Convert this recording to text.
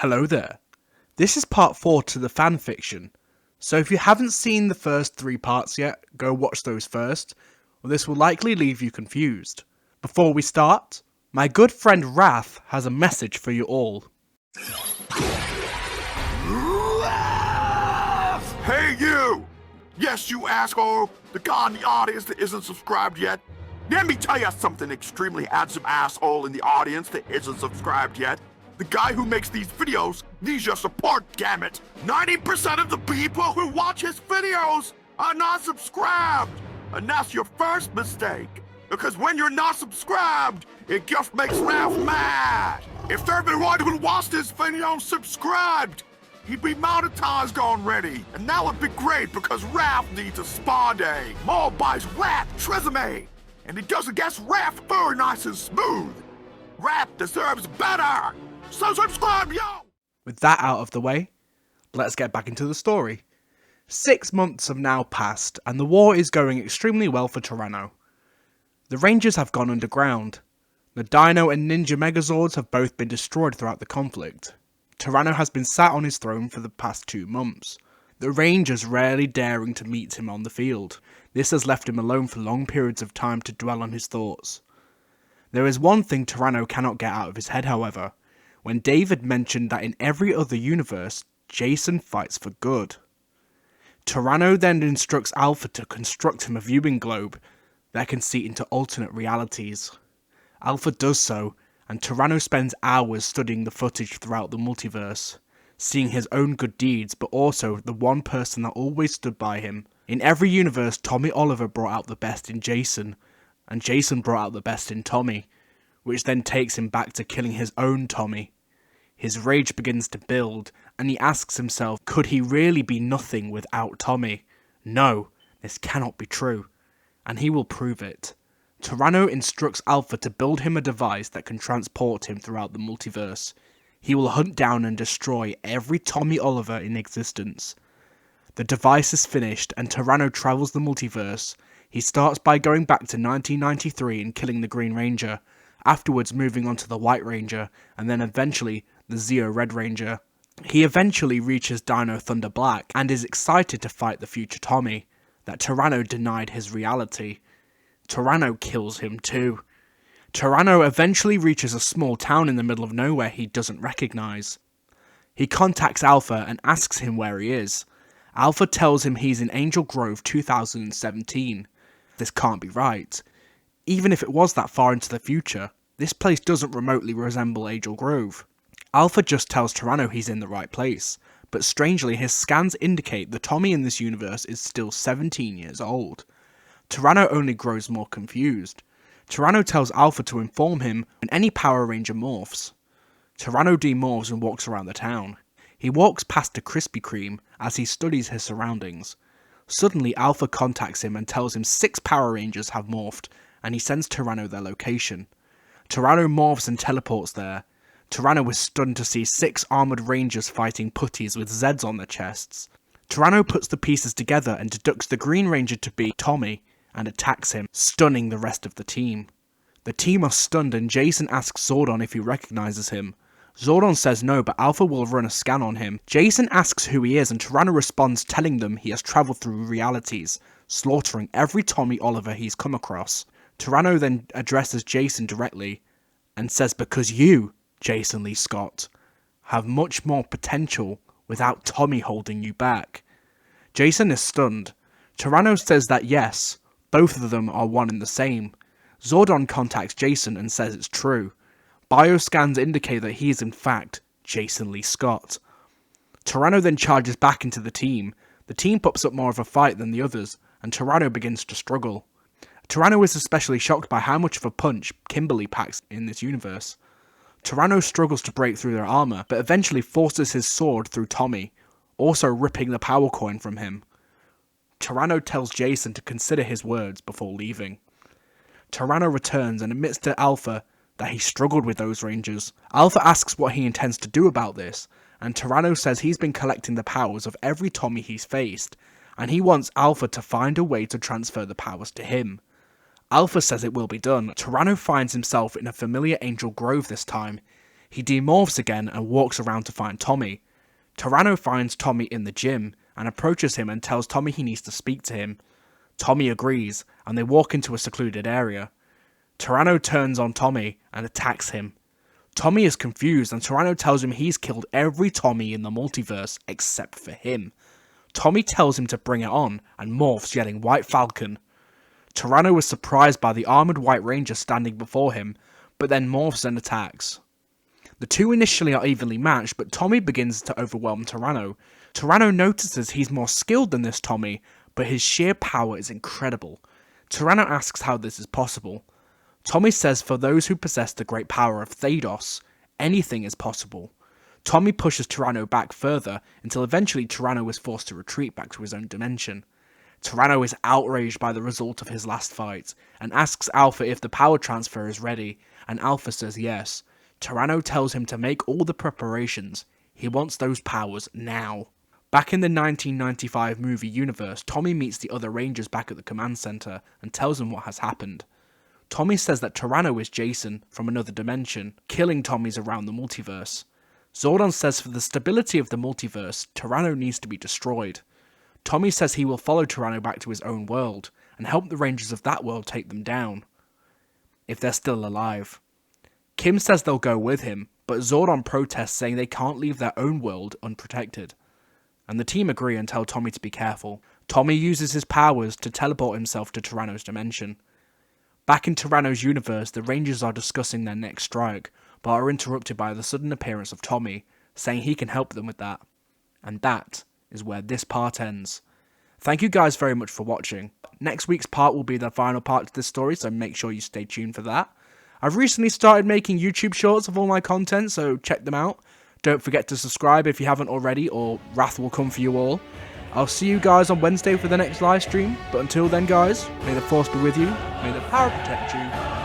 Hello there. This is part 4 to the fanfiction, so if you haven't seen the first 3 parts yet, go watch those first, or this will likely leave you confused. Before we start, my good friend Wrath has a message for you all. Hey you! Yes, you asshole! The guy in the audience that isn't subscribed yet. Let me tell you something, extremely handsome asshole in the audience that isn't subscribed yet. The guy who makes these videos needs your support, damn it! 90% of the people who watch his videos are not subscribed! And that's your first mistake. Because when you're not subscribed, it just makes Ralph mad! If everyone who watched this video subscribed, he'd be monetized already. And that would be great because Ralph needs a spa day. More buys Rap Tresemme. And he doesn't get Rap fur nice and smooth. Rap deserves better. So subscribe, yo! With that out of the way, let's get back into the story. 6 months have now passed, and the war is going extremely well for Tyranno. The Rangers have gone underground. The Dino and Ninja Megazords have both been destroyed throughout the conflict. Tyranno has been sat on his throne for the past 2 months, the Rangers rarely daring to meet him on the field. This has left him alone for long periods of time to dwell on his thoughts. There is one thing Tyranno cannot get out of his head, however, when David mentioned that in every other universe, Jason fights for good. Tyranno then instructs Alpha to construct him a viewing globe that can see into alternate realities. Alpha does so, and Tyranno spends hours studying the footage throughout the multiverse, seeing his own good deeds, but also the one person that always stood by him. In every universe, Tommy Oliver brought out the best in Jason, and Jason brought out the best in Tommy, which then takes him back to killing his own Tommy. His rage begins to build, and he asks himself, could he really be nothing without Tommy? No, this cannot be true, and he will prove it. Tyranno instructs Alpha to build him a device that can transport him throughout the multiverse. He will hunt down and destroy every Tommy Oliver in existence. The device is finished, and Tyranno travels the multiverse. He starts by going back to 1993 and killing the Green Ranger, afterwards moving on to the White Ranger, and then eventually the Zeo Red Ranger. He eventually reaches Dino Thunder Black, and is excited to fight the future Tommy, that Tyranno denied his reality. Tyranno kills him too. Tyranno eventually reaches a small town in the middle of nowhere he doesn't recognise. He contacts Alpha and asks him where he is. Alpha tells him he's in Angel Grove 2017. This can't be right. Even if it was that far into the future, this place doesn't remotely resemble Angel Grove. Alpha just tells Tyranno he's in the right place, but strangely his scans indicate the Tommy in this universe is still 17 years old. Tyranno only grows more confused. Tyranno tells Alpha to inform him when any Power Ranger morphs. Tyranno demorphs and walks around the town. He walks past a Krispy Kreme as he studies his surroundings. Suddenly Alpha contacts him and tells him 6 Power Rangers have morphed, and he sends Tyranno their location. Tyranno morphs and teleports there. Tyranno is stunned to see 6 armoured Rangers fighting putties with Zeds on their chests. Tyranno puts the pieces together and deducts the Green Ranger to be Tommy, and attacks him, stunning the rest of the team. The team are stunned, and Jason asks Zordon if he recognises him. Zordon says no, but Alpha will run a scan on him. Jason asks who he is, and Tyranno responds telling them he has travelled through realities, slaughtering every Tommy Oliver he's come across. Tyranno then addresses Jason directly, and says because you, Jason Lee Scott, have much more potential without Tommy holding you back. Jason is stunned. Tyranno says that yes, both of them are one and the same. Zordon contacts Jason and says it's true. Bioscans indicate that he is in fact Jason Lee Scott. Tyranno then charges back into the team. The team puts up more of a fight than the others, and Tyranno begins to struggle. Tyranno is especially shocked by how much of a punch Kimberly packs in this universe. Tyranno struggles to break through their armour, but eventually forces his sword through Tommy, also ripping the power coin from him. Tyranno tells Jason to consider his words before leaving. Tyranno returns and admits to Alpha that he struggled with those Rangers. Alpha asks what he intends to do about this, and Tyranno says he's been collecting the powers of every Tommy he's faced, and he wants Alpha to find a way to transfer the powers to him. Alpha says it will be done. Tyranno finds himself in a familiar Angel Grove this time. He demorphs again and walks around to find Tommy. Tyranno finds Tommy in the gym and approaches him and tells Tommy he needs to speak to him. Tommy agrees, and they walk into a secluded area. Tyranno turns on Tommy and attacks him. Tommy is confused, and Tyranno tells him he's killed every Tommy in the multiverse except for him. Tommy tells him to bring it on, and morphs yelling White Falcon. Tyranno is surprised by the armoured White Ranger standing before him, but then morphs and attacks. The two initially are evenly matched, but Tommy begins to overwhelm Tyranno. Tyranno notices he's more skilled than this Tommy, but his sheer power is incredible. Tyranno asks how this is possible. Tommy says for those who possess the great power of Thanos, anything is possible. Tommy pushes Tyranno back further until eventually Tyranno is forced to retreat back to his own dimension. Tyranno is outraged by the result of his last fight and asks Alpha if the power transfer is ready, and Alpha says yes. Tyranno tells him to make all the preparations. He wants those powers now. Back in the 1995 movie universe, Tommy meets the other Rangers back at the command center and tells them what has happened. Tommy says that Tyranno is Jason from another dimension, killing Tommies around the multiverse. Zordon says for the stability of the multiverse, Tyranno needs to be destroyed. Tommy says he will follow Tyranno back to his own world and help the Rangers of that world take them down, if they're still alive. Kim says they'll go with him, but Zordon protests, saying they can't leave their own world unprotected. And the team agree and tell Tommy to be careful. Tommy uses his powers to teleport himself to Tyranno's dimension. Back in Tyranno's universe, the Rangers are discussing their next strike, but are interrupted by the sudden appearance of Tommy, saying he can help them with that. And that is where this part ends. Thank you guys very much for watching. Next week's part will be the final part to this story, so make sure you stay tuned for that. I've recently started making YouTube shorts of all my content, so check them out. Don't forget to subscribe if you haven't already, or wrath will come for you all. I'll see you guys on Wednesday for the next live stream, but until then guys, may the force be with you, may the power protect you,